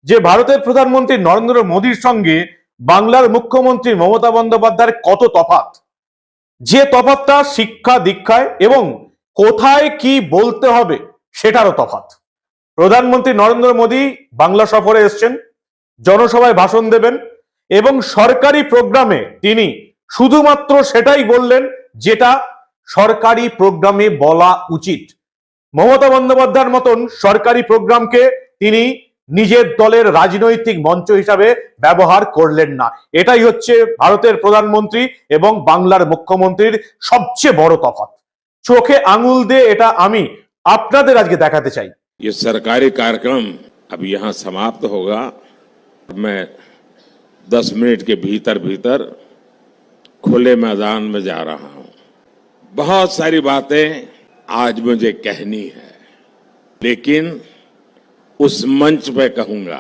যে ভারতের প্রধানমন্ত্রী নরেন্দ্র মোদীর সঙ্গে বাংলার মুখ্যমন্ত্রী মমতা বন্দ্যোপাধ্যায়ের কত তফাৎ, যে তফাৎটা শিক্ষা দীক্ষায় এবং কোথায় কি বলতে হবে সেটারও তফাৎ। প্রধানমন্ত্রী নরেন্দ্র মোদী বাংলা সফরে এসছেন, জনসভায় ভাষণ দেবেন এবং সরকারি প্রোগ্রামে তিনি শুধুমাত্র সেটাই বললেন যেটা সরকারি প্রোগ্রামে বলা উচিত। মমতা বন্দ্যোপাধ্যায়ের মতন সরকারি প্রোগ্রামকে তিনি নিজের দলের রাজনৈতিক মঞ্চ হিসাবে ব্যবহার করলেন না। এটাই হচ্ছে ভারতের প্রধানমন্ত্রী এবং বাংলার মুখ্যমন্ত্রীর সবচেয়ে বড় তফাৎ। চোখে আঙুল দিয়ে এটা আমি আপনাদের আজকে দেখাতে চাই। ये सरकारी कार्यक्रम अब यहाँ समाप्त होगा। मैं 10 मिनट के भीतर भीतर खुले मैदान में जा रहा हूं। बहुत सारी बातें आज मुझे कहनी है, लेकिन उस मंच पे कहूंगा।